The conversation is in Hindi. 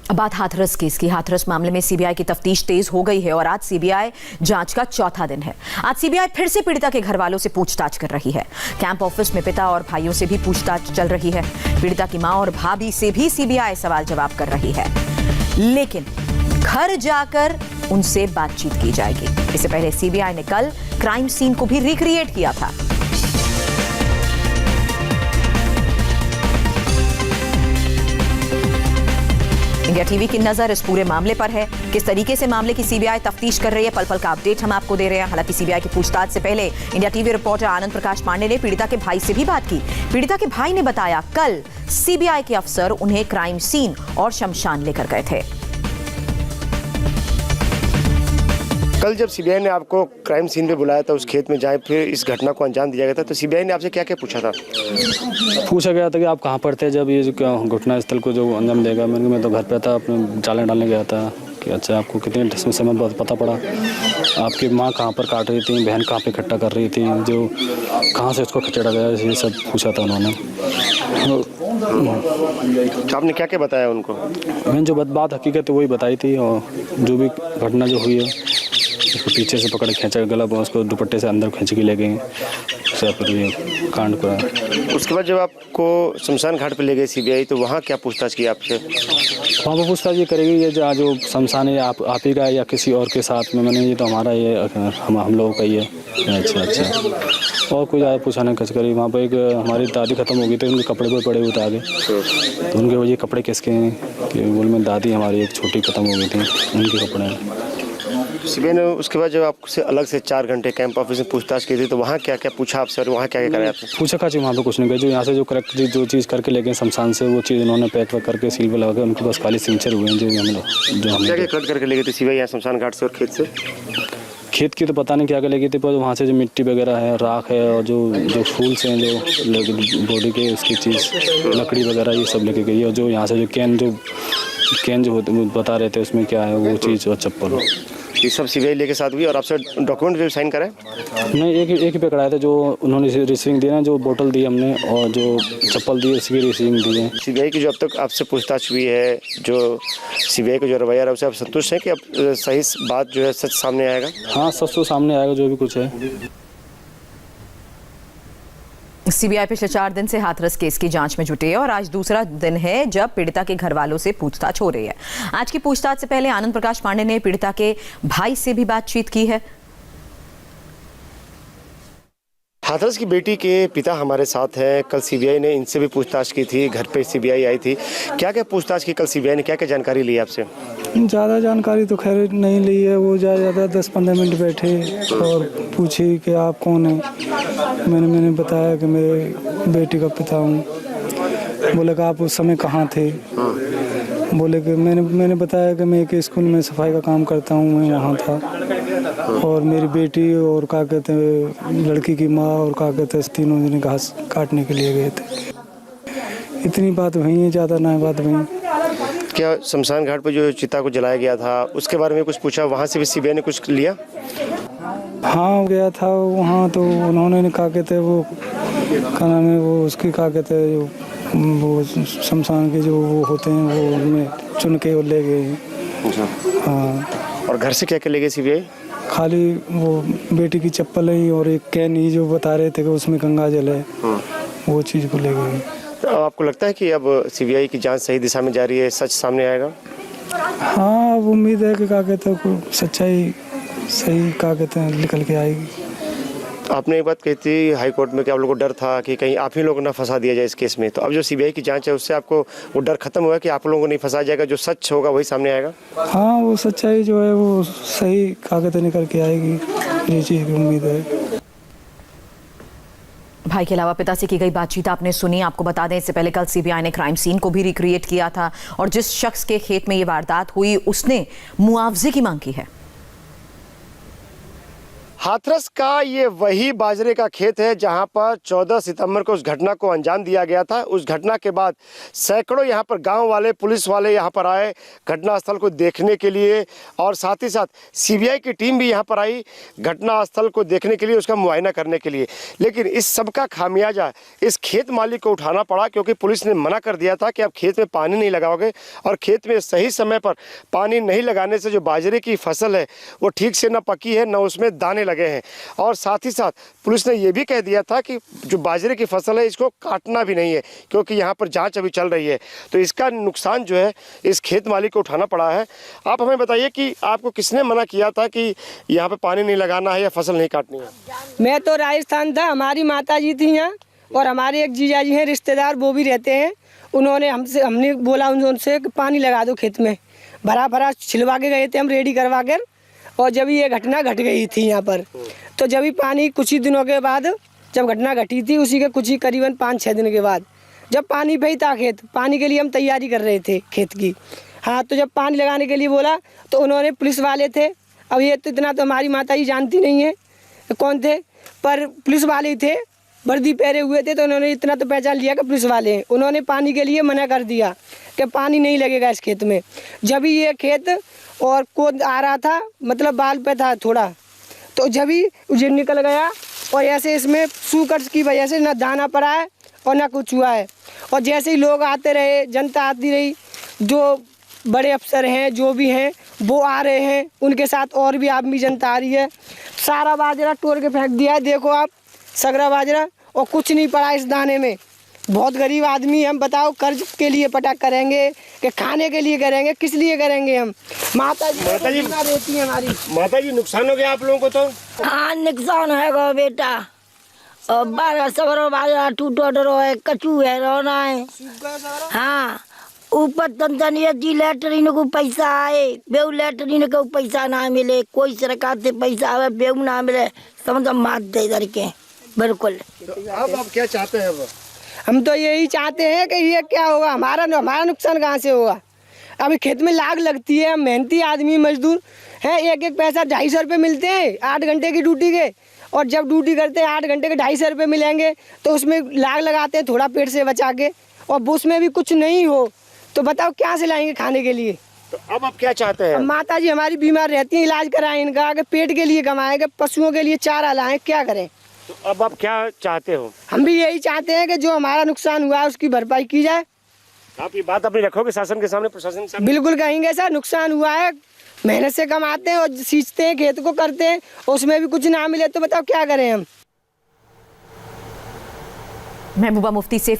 अब बात हाथरस केस की। हाथरस मामले में सीबीआई की तफ्तीश तेज हो गई है और आज सीबीआई जांच का चौथा दिन है। आज सीबीआई फिर से पीड़िता के घर वालों से पूछताछ कर रही है। कैंप ऑफिस में पिता और भाइयों से भी पूछताछ चल रही है। पीड़िता की मां और भाभी से भी सीबीआई सवाल जवाब कर रही है, लेकिन घर जाकर उनसे बातचीत की जाएगी। इससे पहले सीबीआई ने कल क्राइम सीन को भी रिक्रिएट किया था। इंडिया टीवी की नजर इस पूरे मामले पर है। किस तरीके से मामले की सीबीआई तफ्तीश कर रही है, पल पल का अपडेट हम आपको दे रहे हैं। हालांकि सीबीआई की पूछताछ से पहले India TV reporter Anand Prakash Pandey ने पीड़िता के भाई से भी बात की। पीड़िता के भाई ने बताया कल सीबीआई के अफसर उन्हें क्राइम सीन और शमशान लेकर गए थे। कल जब सीबीआई ने आपको क्राइम सीन पे बुलाया था, उस खेत में जाए, फिर इस घटना को अंजाम दिया गया था, तो सीबीआई ने आपसे क्या क्या पूछा था? पूछा गया था कि आप कहाँ पर थे जब ये जो घटना स्थल को जो अंजाम देगा। मैं तो घर पे था, अपने जाले डालने गया था। कि अच्छा, आपको कितने समय बाद पता पड़ा? आपकी माँ कहाँ पर काट रही थी, बहन कहाँ पे इकट्ठा कर रही थी, जो कहाँ से उसको खचेड़ा गया, ये सब पूछा था उन्होंने। तो आपने क्या क्या बताया उनको? मैंने जो बात हकीकत वही बताई थी, और जो भी घटना जो हुई है उसको पीछे से पकड़ खींचा गला, उसको दुपट्टे से अंदर खींच के ले गए, फिर ये कांड को। उसके बाद जब आपको शमशान घाट पे ले गए सीबीआई, तो वहाँ क्या पूछताछ की आपसे? वहाँ पर पूछताछ ये करेगी, ये जो शमशान है आप ही का या किसी और के साथ में? मैंने ये तो हमारा, ये हम लोगों का ही है। अच्छा। और कोई ज़्यादा पूछा नहीं, खच करी। वहाँ पर एक हमारी दादी ख़त्म हो गई थी, उनके कपड़े पर पड़े हुए थे आगे, तो उनके वजह कपड़े किसके हैं कि बोल में दादी हमारी एक छोटी ख़त्म हो गई थी, उनके कपड़े हैं। सीबीआई ने उसके बाद जब आपसे अलग से 4 घंटे कैंप ऑफिस में पूछताछ की थी, तो वहाँ क्या क्या पूछा आपसे और वहाँ क्या क्या कराया आपने? पूछा का चीज़ वहाँ पे कुछ नहीं किया। जो यहाँ से जो करेक्ट जो चीज़ करके ले गए शमशान से, वो चीज़ उन्होंने पैक करके सील पे लगा के उनके पास खाली सिग्नेचर हुए हैं। जो हम क्या क्या कट करके ले गए थे सीबीआई यहाँ शमशान घाट से और खेत से? खेत की तो पता नहीं क्या क्या ले गई थी, पर वहाँ से जो मिट्टी वगैरह है, राख है, और जो फूल्स हैं, जो बॉडी के उसकी चीज़, लकड़ी वगैरह, ये सब लेके गई। और जो यहाँ से जो कैन जो बता रहे थे उसमें क्या है वो चीज़, और चप्पल, ये सब सीबीआई लेके साथ हुई। और आपसे डॉक्यूमेंट भी साइन कराए? नहीं, एक ही पे कराया था। जो उन्होंने रिसीविंग दी ना, जो बोतल दी हमने और जो चप्पल दी, उसकी रिसीविंग दी है। सीबीआई की जो अब तक आपसे पूछताछ हुई है, जो सीबीआई का जो रवैया है, उससे आप संतुष्ट हैं कि अब सही बात जो है सच सामने आएगा? हाँ, सच तो सामने आएगा जो भी कुछ है। सीबीआई पिछले 4 दिन से हाथरस केस की जांच में जुटी है और आज दूसरा दिन है जब पीड़िता के घर वालों से पूछताछ हो रही है। आज की पूछताछ से पहले आनंद प्रकाश पांडे ने पीड़िता के भाई से भी बातचीत की है। हाथरस की बेटी के पिता हमारे साथ हैं। कल सीबीआई ने इनसे भी पूछताछ की थी, घर पे सीबीआई आई थी। क्या क्या पूछताछ की कल सीबीआई ने, क्या क्या जानकारी ली आपसे? ज़्यादा जानकारी तो खैर नहीं ली है। वो ज़्यादा 10-15 मिनट बैठे और पूछी कि आप कौन हैं। मैंने बताया कि मेरे बेटी का पिता हूँ। बोले कि आप उस समय कहाँ थे? बोले कि मैंने बताया कि मैं एक स्कूल में सफाई का काम करता हूँ, मैं वहाँ था। और मेरी बेटी और क्या कहते हैं लड़की की माँ और क्या कहते हैं तीनों जने घास काटने के लिए गए थे। इतनी बात हुई है, ज़्यादा ना बात हुई। क्या शमशान घाट पर जो चिता को जलाया गया था उसके बारे में कुछ पूछा? वहाँ से भी सीबीआई ने कुछ लिया? हाँ, गया था वहाँ, तो उन्होंने कहा कहते वो क्या नाम है वो उसकी क्या कहते हैं वो शमशान के जो वो होते हैं वो उनमें चुन के वो ले गए। हाँ। और घर से क्या क्या ले गए सीबीआई? खाली वो बेटी की चप्पल ही और एक कैन ही जो बता रहे थे कि उसमें गंगा जल है, वो चीज़ को ले गए। तो आपको लगता है कि अब सीबीआई की जांच सही दिशा में जा रही है, सच सामने आएगा? हाँ, अब उम्मीद है कि क्या कहते हैं सच्चाई सही क्या कहते हैं निकल के आएगी। आपने एक बात कही थी हाई कोर्ट में कि आप लोगों को डर था कि कहीं आप ही लोगों को ना फंसा दिया जाए इस केस में, तो अब जो सीबीआई की जांच है उससे आपको वो डर खत्म हुआ कि आप लोगों को नहीं फंसाया जाएगा, जो सच होगा वही सामने आएगा? हाँ, वो सच्चाई जो है वो सही क्या कहते निकल के आएगी, ये चीज़ की उम्मीद है। भाई के अलावा पिता से की गई बातचीत आपने सुनी। आपको बता दें, इससे पहले कल सीबीआई ने क्राइम सीन को भी रिक्रिएट किया था और जिस शख्स के खेत में ये वारदात हुई उसने मुआवजे की मांग की है। हाथरस का ये वही बाजरे का खेत है जहां पर 14 सितंबर को उस घटना को अंजाम दिया गया था। उस घटना के बाद सैकड़ों यहां पर गांव वाले, पुलिस वाले यहां पर आए घटनास्थल को देखने के लिए, और साथ ही साथ सीबीआई की टीम भी यहां पर आई घटनास्थल को देखने के लिए, उसका मुआयना करने के लिए। लेकिन इस सब का खामियाजा इस खेत मालिक को उठाना पड़ा, क्योंकि पुलिस ने मना कर दिया था कि आप खेत में पानी नहीं लगाओगे, और खेत में सही समय पर पानी नहीं लगाने से जो बाजरे की फसल है वो ठीक से न पकी है, न उसमें दाने लगे हैं। और साथ ही साथ पुलिस ने यह भी कह दिया था कि जो बाजरे की फसल है इसको काटना भी नहीं है, क्योंकि यहाँ पर जांच अभी चल रही है। तो इसका नुकसान जो है इस खेत मालिक को उठाना पड़ा है। आप हमें बताइए कि आपको किसने मना किया था कि यहाँ पे पानी नहीं लगाना है या फसल नहीं काटनी है? मैं तो राजस्थान था, हमारी माता जी थी यहाँ, और हमारे एक जीजा जी हैं रिश्तेदार, वो भी रहते हैं। हमने बोला उनसे कि पानी लगा दो खेत में। भरा छिलवा के गए थे हम रेडी करवा कर, और जब ये घटना घट गई थी यहाँ पर, तो जब ही पानी कुछ ही दिनों के बाद जब घटना घटी थी, उसी के कुछ ही करीबन 5-6 दिन के बाद जब पानी पे ही था खेत, पानी के लिए हम तैयारी कर रहे थे खेत की। हाँ, तो जब पानी लगाने के लिए बोला तो उन्होंने, पुलिस वाले थे, अब ये तो इतना तो हमारी माता जी जानती नहीं है कौन थे, पर पुलिस वाले थे, वर्दी पहरे हुए थे, तो उन्होंने इतना तो पहचान लिया कि पुलिस वाले हैं। उन्होंने पानी के लिए मना कर दिया कि पानी नहीं लगेगा इस खेत में। जब ही ये खेत और कोद आ रहा था, मतलब बाल पे था थोड़ा, तो जब ही उजे निकल गया, और ऐसे इसमें सूकट की वजह से ना दाना पड़ा है और ना कुछ हुआ है। और जैसे ही लोग आते रहे, जनता आती रही, जो बड़े अफसर हैं जो भी हैं वो आ रहे हैं, उनके साथ और भी आदमी जनता आ रही है। सारा बाजरा तोड़ के फेंक दिया है, देखो आप, सगरा बाजरा, और कुछ नहीं पड़ा इस दाने में। बहुत गरीब आदमी हम, बताओ कर्ज के लिए पटा करेंगे कि खाने के लिए करेंगे, किस लिए करेंगे हम? माता जी रहती है हमारी। माता जी, नुकसान हो गया आप लोगों को? तो हाँ, नुकसान है गो बेटा, और बारह सगरो बाजरा टूटो डरो है, कचू है, रोना है। हाँ, ऊपर तंतनिया जी लेटरिन को पैसा आए, बेऊ लेटरिन को पैसा ना मिले, कोई सरकार से पैसा आवे, बेऊ ना मिले, समझ मार दे इधर के। बिल्कुल। अब आप क्या चाहते हैं? हम तो यही चाहते हैं कि ये क्या होगा, हमारा नुकसान कहाँ से होगा? अभी खेत में लाग लगती है, हम मेहनती आदमी मजदूर हैं, एक पैसा 250 रुपये मिलते हैं 8 घंटे की ड्यूटी के, और जब ड्यूटी करते हैं 8 घंटे के 250 रुपये मिलेंगे, तो उसमें लाग लगाते हैं थोड़ा पेट से बचा के, और उसमें भी कुछ नहीं हो तो बताओ क्या से लाएंगे खाने के लिए? तो अब आप क्या चाहते हैं? माता जी हमारी बीमार रहती हैं, इलाज कराएं इनका, कि पेट के लिए कमाएंगे, पशुओं के लिए चारा लाएं, क्या करें? तो अब आप क्या चाहते हो? हम भी यही चाहते हैं कि जो हमारा नुकसान हुआ है उसकी भरपाई की जाए। आप ये बात अपनी रखोगे शासन के सामने, प्रशासन के सामने? बिल्कुल कहेंगे सर, नुकसान हुआ है, मेहनत से कमाते हैं और सींचते हैं, खेत को करते हैं, उसमें भी कुछ ना मिले तो बताओ क्या करें हम? महबूबा मुफ्ती से